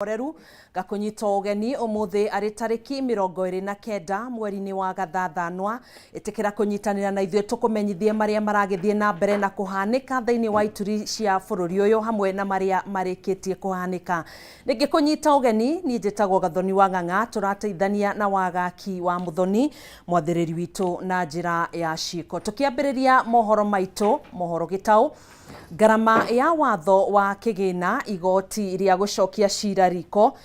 Mohoro gakunyita ugeni umuthi ari tariki 29 mweri-ini wa Gathathanwa itikira kunyitanira na ithuĩ tukumenyithie maria maragithie na mbere na kuhanika thiini wa ituri cia bururi uyu hamwe na maria marikitie kuhanika. Ningi kunyita ugeni ni njitagwo Gathoni wa Ng'ang'a, turateithania na wagaki wa Muthoni mwathiriri witu na njira ya ciko. Tukiambiriria mohoro maitu, mohoro Gitau. Garama ya watho wa kigina igoti ria gucokia cira riko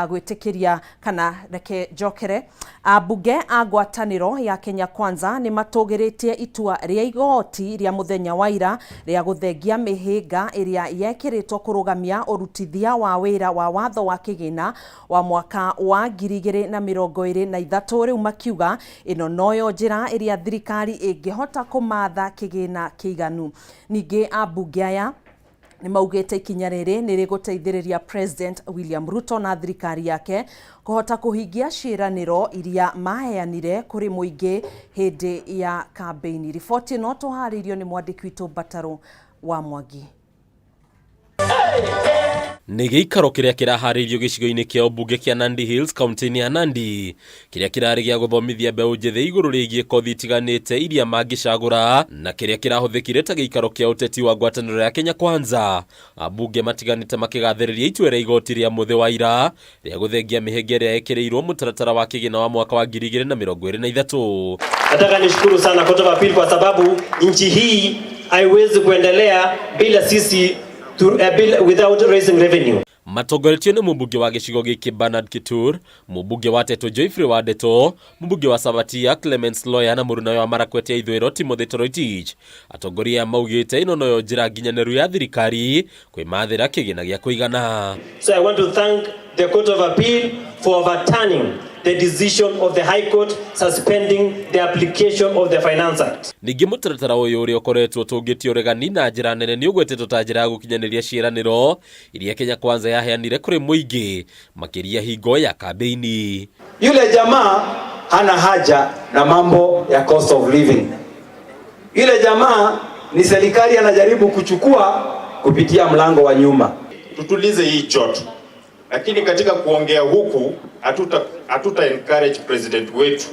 gwitikiria kana reke jokere abunge a ngwataniro ya Kenya Kwanza ni matugiritie itua ria igoti ria muthenya wa ira ria guthengia mihinga iria yekiritwo kurugamia urutithia wa wira wa watho wa kigina wa mwaka wa 2023 riu makiuga ino noyo njira iria thirikari ingihota kumatha kigina kiiganu. Ningi abunge aya ni maugite ikinya riri ni riguteithiriria President William Ruto na thirikari yake kuhota kuhingia ciraniro iria maheanire kuri muingi hindi ya campaign. Ripoti no tuharirio ni mwandiki witu Bataro wa Mwangi. Nĩ gĩikaro kĩrĩa kĩraharĩrio gĩcigo-inĩ kĩa ũmbunge kĩa Nandi Hills kaunti-inĩ ya Nandi, kĩrĩa kĩrarĩ gĩa gũthomithia mbeũ njĩthĩ igũrũ rĩgiĩ kothi itiganĩte iria mangĩcagũra na kĩrĩa kĩrahũthĩkire ta gĩikaro kĩa ũteti wa ngwatanĩro ya Kenya Kwanza. Ambunge matiganĩte makĩgathĩrĩria itua rĩa igoti rĩa mũthĩ wa ira rĩa gũthengia mĩhĩnga ĩrĩa ĩkĩrĩirwo mũtaratara wa kĩgĩna wa mwaka wa 2023. Nataka nishukuru sana Court of Appeal kwa sababu nchi hii haiwezi kuendelea bila sisi without raising revenue. Matongoretio nĩ mũmbunge wa gĩcigo gĩkĩ Bernard Kitur, mũmbunge wa Teto Joyfrey wa Ndeto, mũmbunge wa Sabatia Clemence Lawyer na mũrunawe wa Marakwet ya ithũĩro Timothy Toroitich. Atongoria maugĩte ino noyo njĩra nginyanĩru ya thirikari kwĩmathĩra kĩgĩna gĩa kũigana. So I want to thank the Court of Appeal for overturning the decision of the High Court suspending the application of the Finance Act. Ningĩ mũtaratara ũyũ ũrĩa ũkoretwo tũngĩtio regani na njĩra nene nĩ ũgwetetwo ta njĩra ya gũkinyanĩria ciĩranĩro iria Kenya Kwanza yaheanire kũrĩ mũingĩ makĩria hingo ya kambeini. Yule jamaa hana haja na mambo ya cost of living. Yule jamaa ni serikali anajaribu kuchukua kupitia mlango wa nyuma. Tutulize hii joto. Lakini katika kuongea huku hatuta encourage president wetu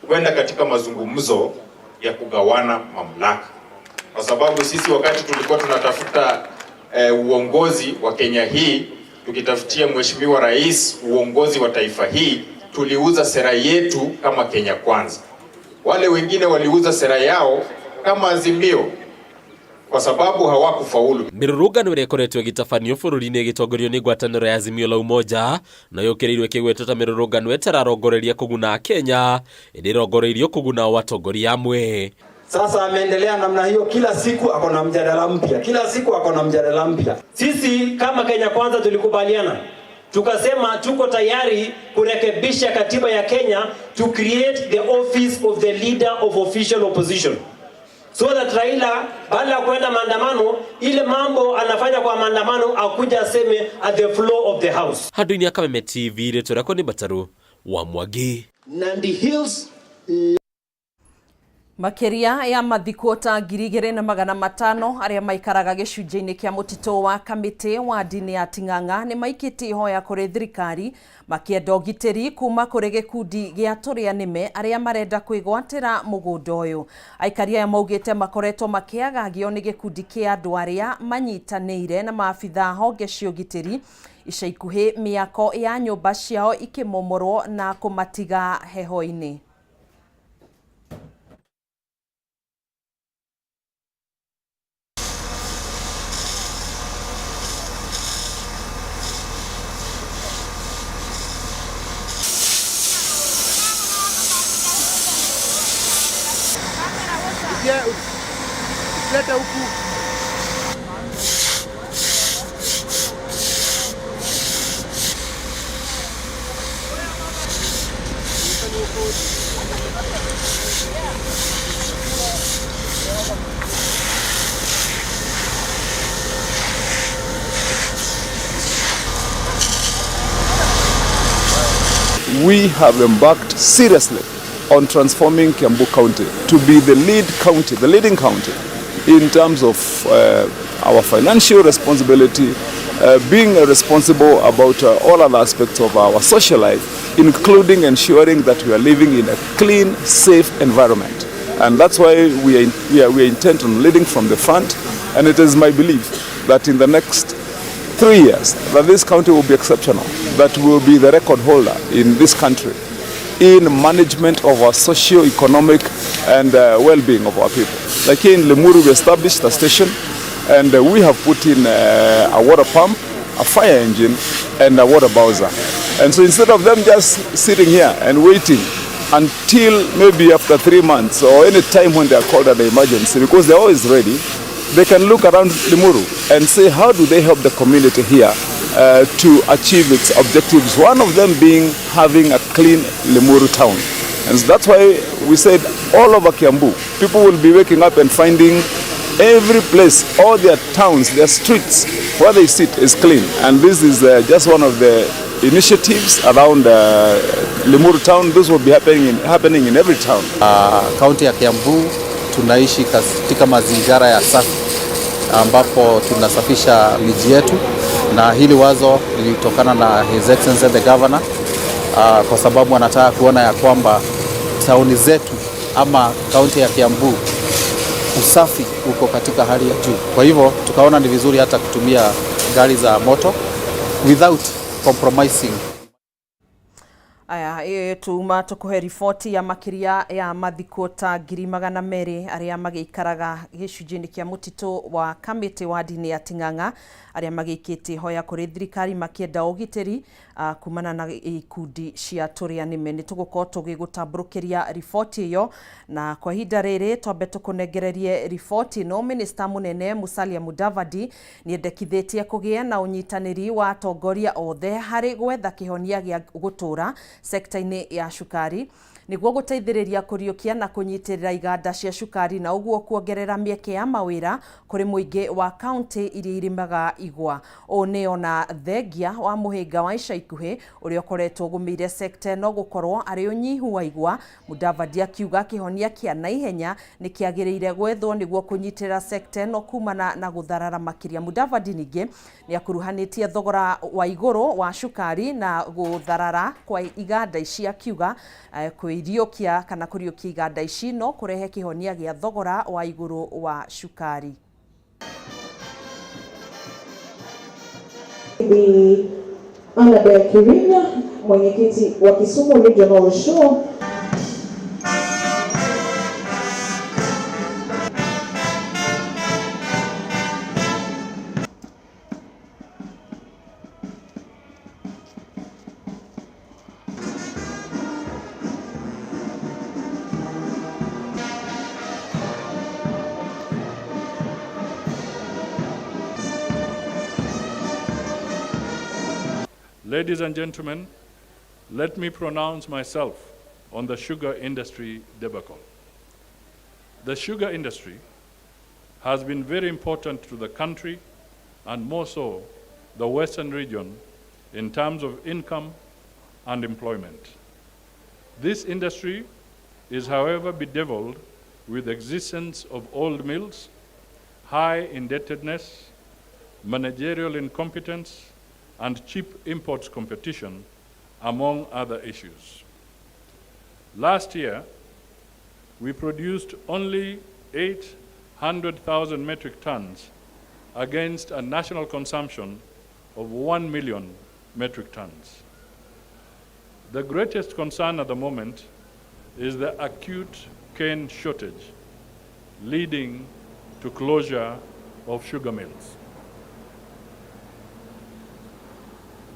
kwenda katika mazungumzo ya kugawana mamlaka. Kwa sababu sisi wakati tulikuwa tunatafuta uongozi wa Kenya hii, tukitafutia mheshimiwa rais uongozi wa taifa hii, tuliuza sera yetu kama Kenya Kwanza. Wale wengine waliuza sera yao kama Azimio kwa sababu hawakufaulu. Mirurungano ĩrĩa ĩkoretwo ĩgĩtabanio bũrũri-inĩ ĩgĩtongorio nĩ ngwatanĩro ya Azimio la Umoja na yũkĩrĩirwo ĩkĩgwetwo ta mirurungano ĩtararongoreria kũguna Kenya, ĩrĩrongoreirio kũguna watongoria amwe. Sasa ameendelea namna hiyo, kila siku ako na mjadala mpya, kila siku ako na mjadala mpya. Sisi kama Kenya Kwanza tulikubaliana, tukasema tuko tayari kurekebisha katiba ya Kenya to create the office of the leader of official opposition. So that Raila baada ya kwenda maandamano ile mambo anafanya kwa maandamano akuja aseme at the floor of the house. Handũ-inĩ ya Kameme TV rĩtũrakwo nĩ Bataro wa Mwangi. Nandi Hills. Makiria ya mathikuota 2,500 aria maikaraga gĩcunjĩ-inĩ kĩa mũtitũ wa Kamĩtĩ wa ndini ya Ting'ang'a nĩ maikĩtie ihoya kũrĩ thirikari makĩenda ũgitĩri kuma kũrĩ gĩkundi gĩa tũrĩa nĩme arĩa marenda kwĩgwatĩra mũgũnda ũyũ. Aikari aya maugĩte makoretwo makĩagagio nĩ gĩkundi kĩa andũ arĩa manyitanĩire na maabitha honge cia ũgitĩri ica ikuhĩ mĩako ya nyũmba ciao ikĩmomorwo na kũmatiga heho-inĩ. Leta huku. We have embarked seriously on transforming Kiambu County to be the leading county in terms of our financial responsibility being responsible about all other aspects of our social life, including ensuring that we are living in a clean, safe environment. And that's why we are intent on leading from the front. And it is my belief that in the next 3 years, that this county will be exceptional, that we will be the record holder in this country in management of our socio-economic and well-being of our people. Like here in Limuru, we established a station, and we have put in a water pump, a fire engine, and a water bowser. And so instead of them just sitting here and waiting until maybe after 3 months or any time when they are called an emergency, because they're always ready, they can look around Limuru and say, how do they help the community here to achieve its objectives, one of them being having a clean Limuru town. And so that's why we said all over Kiambu, people will be waking up and finding every place, all their towns, their streets, where they sit is clean. And this is just one of the initiatives around Limuru town. This will be happening in every town. Kaunti ya Kiambu tunaishi katika mazingira ya safi, ambapo tunasafisha miji yetu, na hili wazo lilitokana na His Excellency the Governor, kwa sababu anataka kuona ya kwamba tauni zetu ama kaunti ya Kiambu usafi uko katika hali ya juu. Kwa hivyo tukaona ni vizuri hata kutumia gari za moto without compromising. Aya, tuma tukuhe riboti ya makiria ya mathikota 200,000 aria magikaraga gicunjini kia mutito wa Kamete wa dini ya Ting'ang'a, aria magikite hoya kuri thirikari makienda ugitiri kumana na ikundi cia turia nime. Ni tugukorwo tugigutamburukiria riboti iyo, na kwa hinda riri twambe tukunengererie riboti no. Minista munene Musalia Mudavadi niendekithitie kugia na unyitaniri wa atongoria othe hari gwetha kihonia gia gutura sekta-ini ya cukari niguo guteithiriria kuriukia na kunyitirira iganda cia cukari, na uguo kuongerera mieke ya mawira kuri muingi wa kaunti iria irimaga igwa. O ni ona thengia wa muhinga wa ica ikuhi uria ukoretwo gumeire sekta no gukorwo ari unyihu wa igwa. Mudavadi akiuga kihonia kia naihenya ni kiagiriire gwethwo niguo kunyitirira sekta no kumana na gutharara makiria. Mudavadi ningi ni akuruhanitie thogora wa iguru wa cukari na gutharara kwa iganda ici, akiuga kuiriukia kana kuriukia iganda ici no kurehe kihonia gia thogora wa iguru wa cukari. Anabel Kirina, mwenyekiti wa Kisumu Regional Show. Ladies and gentlemen, let me pronounce myself on the sugar industry debacle. The sugar industry has been very important to the country, and more so the Western region, in terms of income and employment. This industry is, however, bedeviled with the existence of old mills, high indebtedness, managerial incompetence, and cheap imports competition, among other issues. Last year, we produced only 800,000 metric tons against a national consumption of 1 million metric tons. The greatest concern at the moment is the acute cane shortage, leading to closure of sugar mills.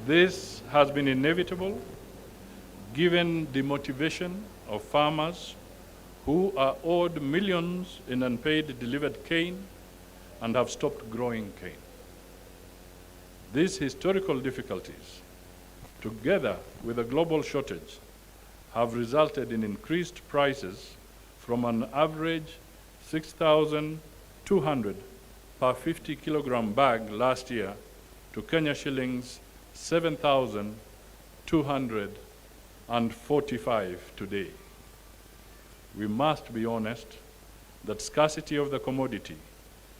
This has been inevitable given the motivation of farmers who are owed millions in unpaid delivered cane and have stopped growing cane. These historical difficulties, together with a global shortage, have resulted in increased prices from an average 6,200 per 50 kilogram bag last year to Kenya shillings 7,245 today. We must be honest that scarcity of the commodity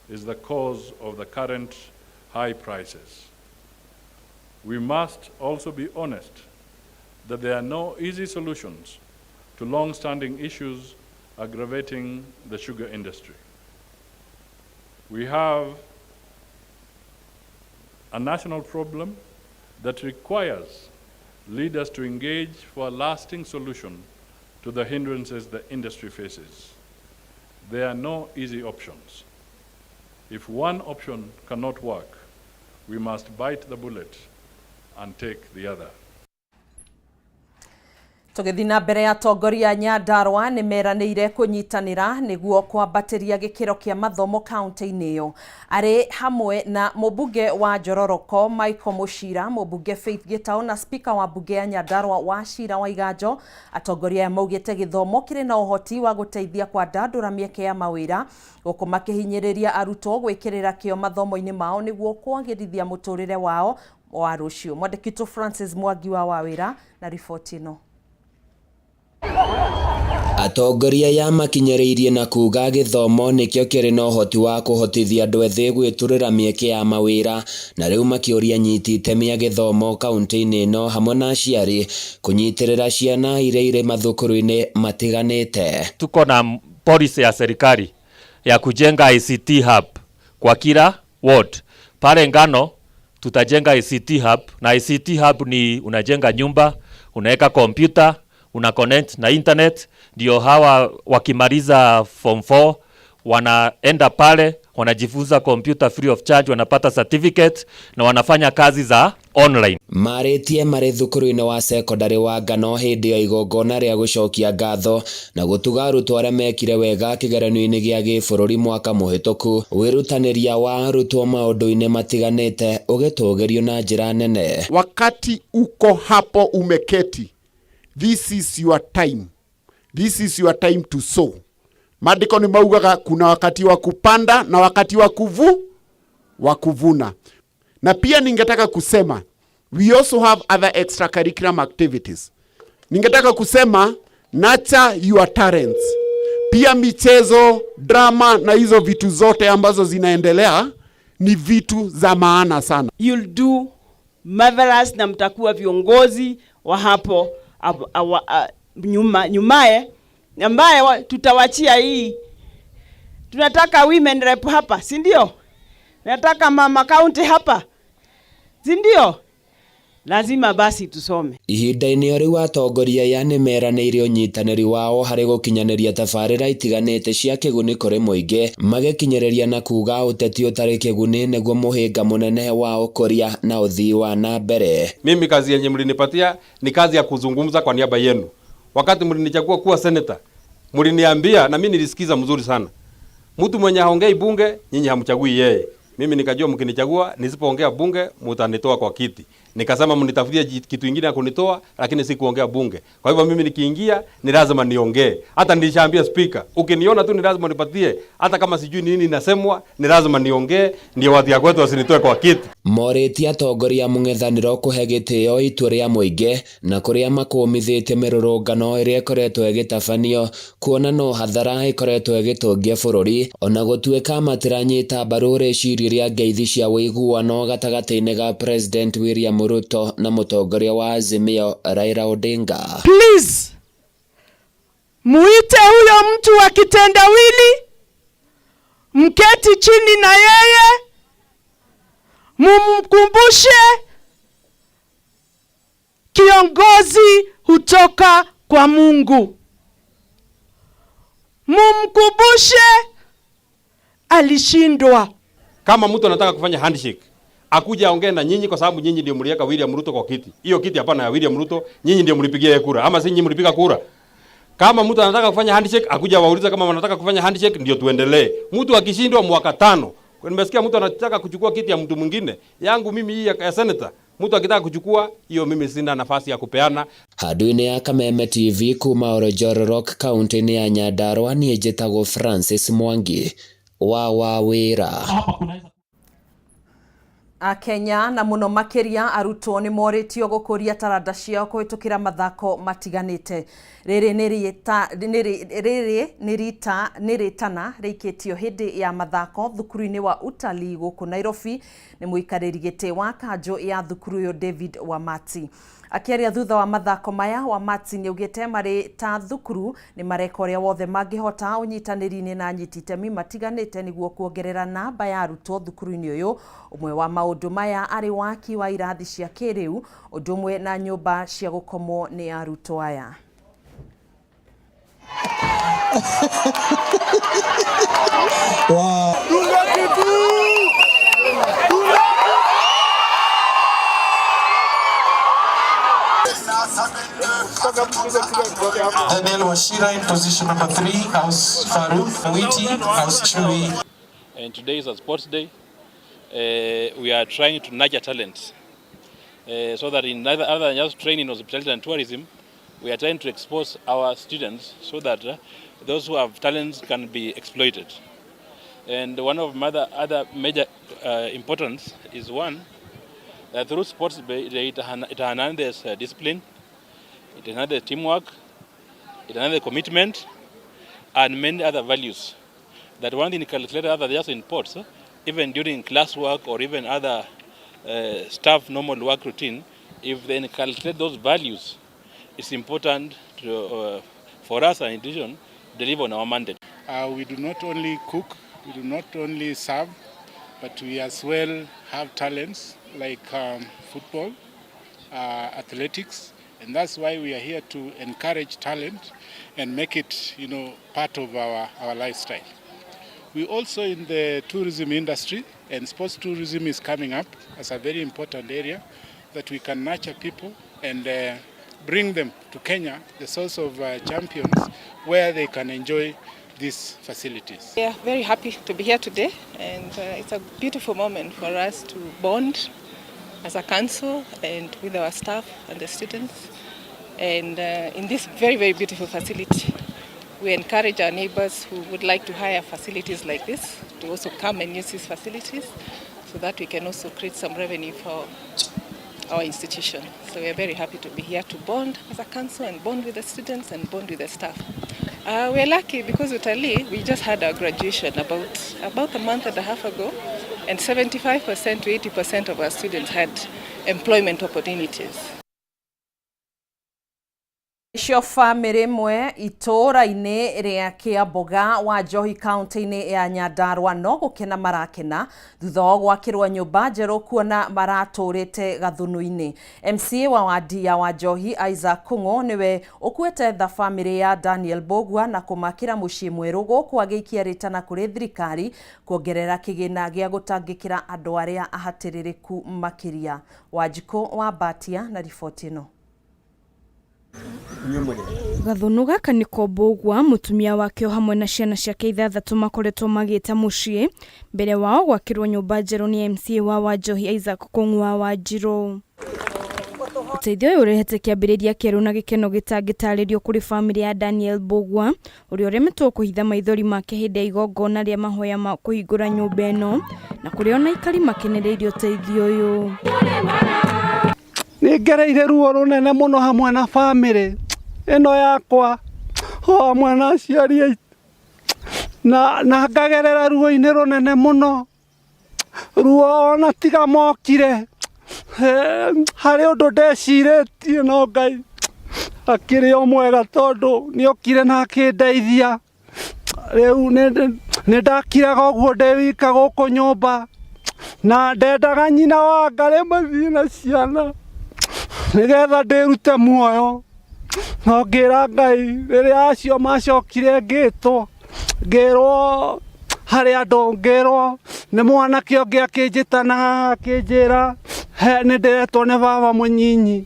is the cause of the current high prices. we must also be honest that there are no easy solutions to long-standing issues aggravating the sugar industry. We have a national problem that requires leaders to engage for a lasting solution to the hindrances the industry faces. There are no easy options. If one option cannot work, we must bite the bullet and take the other. Tugithina mbere ya atongoria Nyandarua ni meranĩire kunyitanĩra nĩguo kwambatĩria gĩkĩro kĩa mathomo kaunti-inĩ ĩyo. Arĩ hamwe na mũmbunge wa Njororoko Michael Muchira, mũmbunge Faith Gitau na speaker wa mbunge ya Nyandarua Wachira Waiganjo, atongoria maugĩte gĩthomo kĩrĩ na ũhoti wa gũteithia kwandandũra mĩeke ya mawĩra, gũkũ makĩhinyĩrĩria arutwo gwĩkĩrĩra kĩo mathomo-inĩ mao nĩguo kwagĩrithia mũtũrĩre wao wa rũciũ. Mwandĩki witũ Francis Mwangi wa Wawĩra na riboti ĩno. Atongoria ya makinyĩrĩirie na kuga gĩthomo nĩkĩo kĩrĩ na ũhoti wa kũhotithia andũ ethĩ gwĩtũrĩra mĩeke ya mawĩra, na rĩu makĩũria nyiti itemi ya gĩthomo kaunti-inĩ ĩno hamwe na aciari kũnyitĩrĩra ciana iria irĩ mathukuru-inĩ matiganĩte. Tuko na policy ya serikali ya kujenga ICT hub kwa kila ward. Pale Ngano tutajenga ICT hub, na ICT hub ni unajenga nyumba, unaweka kompyuta, una connect na internet, ndio hawa wakimaliza form 4 wanaenda pale wanajifunza computer free of charge, wanapata certificate na wanafanya kazi za online. Marĩtie marĩ thukuru-inĩ wa secondary wa Ngano hĩndĩ ya igongona rĩa gũcokia ngatho na gũtuga arutwo arĩa mekire wega kĩgeranio-inĩ gĩa gĩbũrũri mwaka mũhĩtũku. Wĩrutanĩria wa arutwo maũndũ-inĩ matiganĩte ũgĩtũgĩrio na njĩra nene. Wakati uko hapo umeketi, this is your time. This is your time to sow. Maandiko ni maugaga kuna wakati wa kupanda na wakati wa kuvuna. Na pia ningetaka kusema we also have other extracurricular activities. Ningetaka kusema nurture your talents. Pia michezo, drama na hizo vitu zote ambazo zinaendelea ni vitu za maana sana. You'll do marvelous na mtakuwa viongozi wa hapo nyumaye ambaye tutawachia hii. Tunataka women rep hapa, si ndio? Tunataka mama county hapa, si ndio? Lazima basi tusome. Ihinda-inĩ rĩu atongoria ya nĩmeranĩire ũnyitanĩri wao harĩ gũkinyanĩria tabarĩra itiganĩte cia kĩguni kũrĩ mũingĩ, magĩkinyĩrĩria na kuga ũteti ũtarĩ kĩguni nĩguo mũhĩnga mũnene wa ũkũria na ũthii wa na mbere. Mimi kazi yenye mlinipatia ni kazi ya kuzungumza kwa niaba yenu. Wakati mlinichagua kuwa senator, mliniambia na mimi nilisikiza mzuri sana. Mtu mwenye haongei bunge, nyinyi hamchagui yeye. Mimi nikajua mkinichagua nisipoongea bunge mtanitoa kwa kiti. Nikasema mnitafutie kitu kingine ya kunitoa, lakini si kuongea bunge. Kwa hivyo mimi nikiingia ni lazima niongee. Hata nilishaambia speaker, ukiniona tu ni lazima nipatie, hata kama sijui nini nasemwa, ni lazima niongee ndio watu ya kwetu wasinitoe kwa kiti. Morĩtie atongoria mũng'ethanĩro kũhe gĩtĩo itua rĩa mũingĩ na kũrĩa makũmithĩtie mĩrũrũngano ĩrĩa ĩkoretwo ĩgĩtabanio, kuona no hathara ĩkoretwo ĩgĩtũngia bũrũri, ona gũtuĩka matiranyita mbaru rĩciria rĩa ngeithi cia ũiguano gatagatĩ-inĩ ga President William Ruto na mũtongoria wa Azimio Raila Odinga. Please, muite huyo mtu wa kitendawili, mketi chini na yeye, mumkumbushe kiongozi hutoka kwa Mungu. Mumkumbushe alishindwa. Kama mtu anataka kufanya handshake, akuja aongee na nyinyi kwa sababu nyinyi ndio mliweka William Ruto kwa kiti. Hiyo kiti hapana ya William Ruto, nyinyi ndio mlipigia yeye kura ama si nyinyi mlipiga kura? Kama mtu anataka kufanya handshake, akuja waulize kama wanataka kufanya handshake ndio tuendelee. Mtu akishindwa mwaka 5, nimesikia mtu anataka kuchukua kiti ya mtu mwingine. Yangu mimi hii ya senator, mtu akitaka kuchukua hiyo mimi sina nafasi ya kupeana. Handũ-inĩ ya Kameme TV kuma Orojororok kaunti-inĩ ya Nyandarua, niĩ njĩtagwo Francis Mwangi wa Wawĩra. Akenya na muno makiria arutwo ni moritio gukuria taranda ciao kuhitukira mathako matiganite. Riri ni ritana reikitio hindi ya mathako thukuru-ini wa utalii guku Nairobi ni muikariri giti wa kanjo ya thukuru yo David Wamati. Akiaria thutha wa mathako maya, Wamati ni ugite mari ta thukuru ni mareka uria wothe mangihota unyitaniri-ini na anyiti itemi matiganite niguo kuongerera namba ya arutwo thukuru-ini uyu. Umwe wa maundu maya ari waki wa irathi cia kiriu undu umwe na nyumba cia gukomwo ni arutwo aya. Daniel Washira in position number 3, House Farouk, Witi, House Chui. And today is a sports day. We are trying to nurture talent so that in other than just training hospitality and tourism, we are trying to expose our students so that those who have talents can be exploited. And one of my other major importance is one, that through sports it enhances discipline, it enhances teamwork, it enhances commitment, and many other values that one thing calculated other just in sports, even during classwork or even other staff normal work routine, if they calculate those values, it's important to, for us as an institution to deliver on our mandate. We do not only cook, we do not only serve, but we as well have talents like football, athletics, and that's why we are here to encourage talent and make it, part of our lifestyle. We also in the tourism industry, and sports tourism is coming up as a very important area that we can nurture people and bring them to Kenya, the source of champions, where they can enjoy these facilities. We are very happy to be here today, and it's a beautiful moment for us to bond as a council and with our staff and the students. And in this very, very beautiful facility, we encourage our neighbors who would like to hire facilities like this to also come and use these facilities so that we can also create some revenue for our institution. So we are very happy to be here to bond as a council and bond with the students and bond with the staff. We're lucky because utalii, we just had our graduation about a month and a half ago, and 75% to 80% of our students had employment opportunities. Icio family mwe itura-ini ria Kiamboga wa Njohi county-ini ya Nyandarua no gukena marakena thutha wa gwakirwa nyumba njeru kuona maraturite gathunu-ini. MCA wa wadi ya wa Njohi Isaac Kung'o niwe ukuete tha family ya Daniel Bogwa na kumakira mucii mweru guku agiikia ritana kuri thirikari kuongerera kigina gia gutangikira andu aria ahatiririku makiria. Wanjiko wa Batia na riboti ino. Gathunu gaka ni Bogwa, mutumia wake o hamwe na ciana ciake ithathatu makoretwo magita mucii mbere wao gwakirwo nyumba njeru ni MCA wa Njohi Isaac Kung'o wa Wanjiru. Uteithio uyu urehete kiambiriria kieru na gikeno gitangitaririo kuri family ya Daniel Bogwa uria uremetwo kuhitha maithori make hindi ya igongona ria mahoya ma kuhingura nyumba ino na kuria ona ikari makenereirio uteithio uyu. Ningereire ruo runene muno hamwe na family ino yakwa hamwe na aciari na ngagerera ruo-ini runene muno, ruo ona tiga mokire hari undu ndeciritie no Ngai akiri o mwega tondu ni okire na akindeithia. Riu ni ndakiraga uguo ndi wika guku nyumba na ndendaga nyina wa ngare mathii na ciana nigetha ndirute muoyo. No ngira Ngai riria acio macokire ngitwo ngirwo hari andu ngirwo ni mwanake ungi akinjitana akinjira ni ndiretwo ni baba munyinyi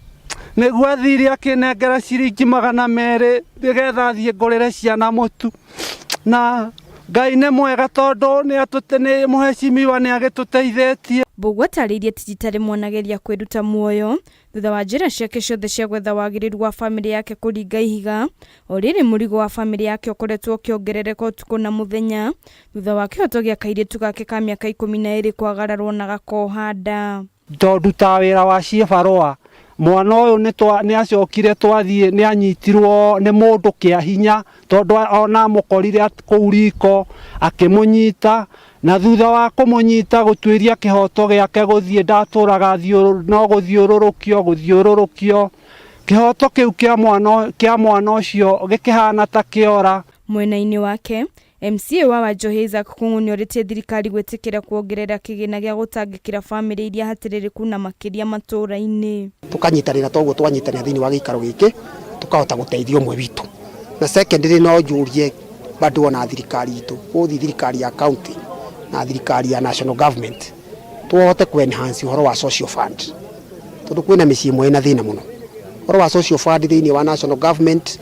niguo athire akinengera ciringi 200 nigetha athie ngurire ciana mutu. Na Ngai ni mwega tondu ni muhecimiwa ni agituteithĩtie. Mbũgua tarĩirie tijitari mwanageria kwĩruta muoyo thutha wa njĩra ciake ciothe cia gwetha wagĩrĩru wa famĩlĩ yake kũringa ihiga, o rĩrĩ mũrigo wa famĩlĩ yake ũkoretwo ũkĩongerereka ũtukũ na mũthenya thutha wa kĩhoto gĩa kairĩtu gake ka mĩaka 12 kwagararwo na gakoha nda. Ndutaga wĩra wa cibarũa, mwana ũyũ nĩ acokire twathie nĩ anyitirwo nĩ mũndũ kĩa hinya tondũ ona mũkorire kũu riko akĩmũnyita, na thutha wa kũmũnyita gũtuĩria kĩhoto gĩake gũthiĩ ndatũraga no gũthiũrũrũkio kĩhoto kĩu kĩa mwana ũcio gĩkĩhana ta kĩora. Mwena-inĩ wake MCA wa Wanjohi Isaac Kung'u nĩorĩtie thirikari gwĩtĩkĩra kuongerera kĩgĩna gĩa gũtangĩkĩra famĩlĩ iria hatĩrĩrĩku na makĩria matũũra-inĩ. Tukanyitanĩra toguo twanyitanĩra thĩinĩ wa gĩikaro gĩkĩ tukahota gũteithia ũmwe witũ. Na secondary no njũrie bado na thirikari itũ, bothi thirikari ya county na thirikari ya national government tuhote ku-enhance ũhoro wa social fund. Tondũ kwĩna mĩciĩ ĩmwe ĩna thĩna mũno. Ũhoro wa social fund thĩinĩ wa national government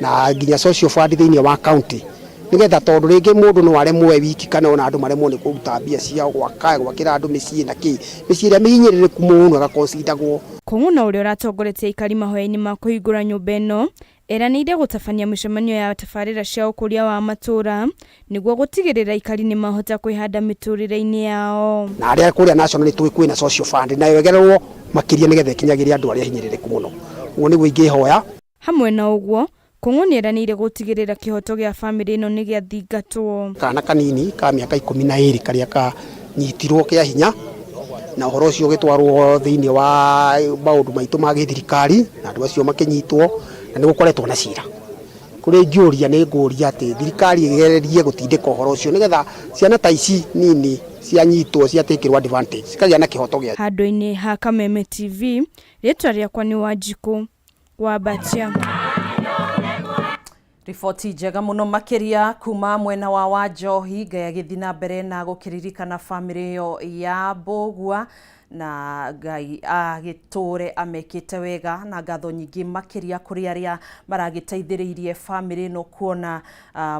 na nginya social fund thĩinĩ wa county nigetha tondu ringi mundu no aremwe wiki kana ona andu maremwo ni kuruta mbia ciao gwakira andu micii na ki micii ria mihinyiririku muno agakonsidagwo. Kung'u na uria uratongoretie ikari mahoya-inĩ ma kũhingũra nyũmba ĩno eranĩire gũtabania mĩcemanio ya tabarĩra cia ũkũria wa matũũra nĩguo gũtigĩrĩra ikari nĩ mahota kwĩhanda mĩtũrĩre-inĩ yao. Na arĩa kũrĩa national nĩ kwĩna social fund na yegererwo makĩria nĩgetha ikinyagĩria andu arĩa hinyĩrĩrĩku mũno. Ũguo nĩguo ingĩhoya. Hamwe na ũguo Kung'u nĩeranĩire gũtigĩrĩra kĩhoto gĩa famĩlĩ ĩno nĩ gĩathingatwo. Kana kanini ka mĩaka 12 karĩa kanyitirwo kĩa hinya na ũhoro ũcio ũgĩtwarwo thĩinĩ wa maũndũ maitũ ma gĩthirikari na andũ acio makĩnyitwo na nĩ gũkoretwo na cira. Kũrĩ njũria nĩ ngũria atĩ thirikari ĩgererie gũtindĩka ũhoro ũcio nĩgetha ciana ta ici nini cianyitwo ciatakĩrwo advantage cikagĩa na kĩhoto gĩa. Handũ-inĩ ha Kameme TV, rĩtwa rĩakwa nĩ Wanjikũ wa Batia. Riboti njega muno makiria kuma mwena wa Wanjohi Ngai agĩthiĩ na mbere na gũkĩririkana famĩlĩ ĩyo ya Mbũgua na Ngai agĩtũre amekĩte wega na ngatho nyingĩ makiria kũrĩ arĩa maragĩteithĩrĩirie famĩlĩ ĩno kuona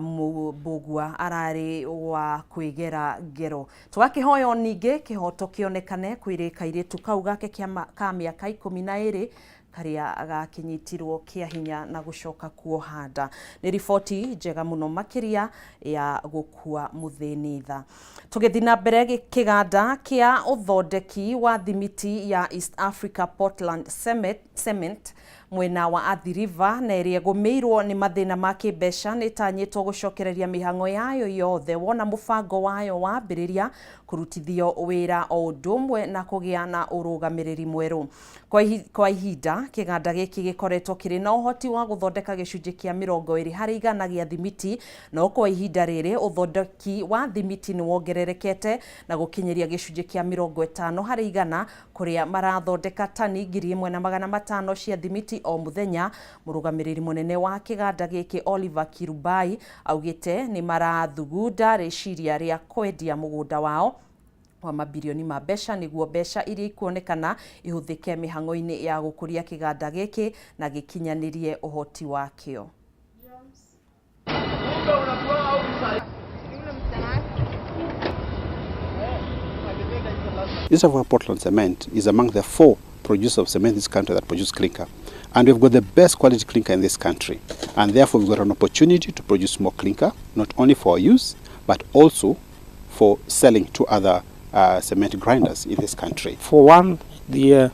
Mbũgua ararĩ wa kwĩgera ngero. Tũgakĩhoya ningĩ kĩhoto kĩonekane kwĩ kairĩtu kau gake ka mĩaka 12 karĩa agakinyitirwo kĩa hinya na gũcoka kuoha nda. Nĩ riboti njega muno makiria ya gũkua mũthĩni tha. Tũgĩthiĩ na mbere kĩganda kĩa ũthondeki wa thimiti ya East Africa Portland Cement mwena wa Athi River na ĩrĩa ĩgũmĩirwo nĩ mathĩna ma kĩmbeca nĩtanyĩtwo gũcokereria mĩhang'o yayo yothe wona mũbango wayo wambĩrĩria kũrutithio wĩra o ũndũ ũmwe na kũgĩa na ũrũgamĩrĩri mwerũ. Kwa ihinda kĩganda gĩkĩ gĩkoretwo kĩrĩ na ũhoti wa gũthondeka gĩcunjĩ kĩa 20% gĩa thimiti, no kwa ihinda rĩrĩ ũthondeki wa thimiti nĩ wongererekete na gũkinyĩria gĩcunjĩ kĩa 50% kũrĩa marathondeka tani 1,500 cia thimiti o mũthenya. Mũrũgamĩrĩri mũnene wa kĩganda gĩkĩ Oliver Kirubai augĩte nĩ marathugunda rĩciria rĩa kwendia mũgũnda wao wa mabilioni ma mbeca nĩguo mbeca iria ikuonekana ihũthĩke mĩhang'o-inĩ ya gũkũria kĩganda gĩkĩ na gĩkinyanĩrie ũhoti wakĩo. East Africa Portland Cement is among the 4 producers of cement in this country that produce clinker. And we've got the best quality clinker in this country. And therefore we've got an opportunity to produce more clinker, not only for our use, but also for selling to other cement grinders in this country. For one, the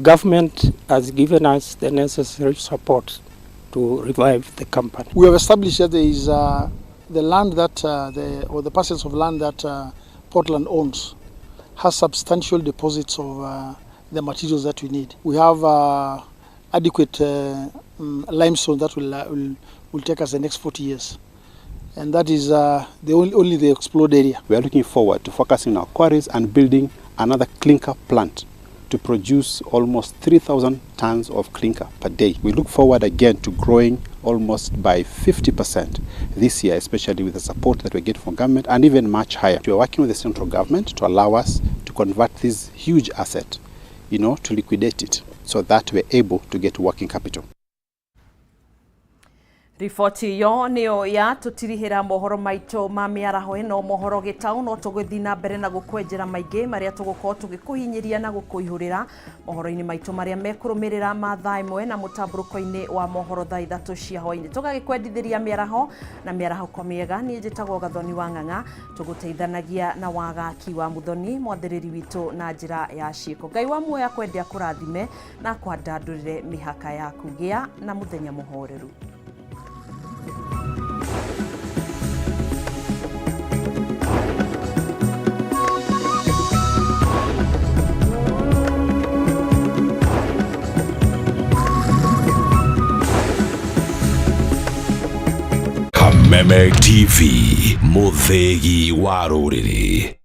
government has given us the necessary support to revive the company. We have established that there is the land that, the parcels of land that Portland owns has substantial deposits of the materials that we need. We have adequate limestone that will take us the next 40 years. And that is only the explored area. We are looking forward to focusing on our quarries and building another clinker plant to produce almost 3,000 tons of clinker per day. We look forward again to growing almost by 50% this year, especially with the support that we get from government, and even much higher. We are working with the central government to allow us to convert this huge asset, to liquidate it so that we're able to get working capital. Riboti yo niyo ya tutirihira mohoro maito ma miaraho ino mohoro Gitau no tuguthi na mbere na gukwenjera maingi maria tugukorwo tugikuhinyiria na gukuihurira mohoro-ini maito maria mekurumirira ma thaa imwe na mutamburuko-ini wa mohoro thaa 3 cia hwaini tugagikwendithiria miaraho na miaraho kwa miega ni njitagwo Gathoni wa Ng'ang'a tuguteithanagia na wagaki wa Muthoni mwathiriri witu na njira ya ciiko. Ngai wa muoya kwendia kurathime na kwandandurire mihaka yaku gia na muthenya muhoreru. Kameme TV, muthegi wa ruriri.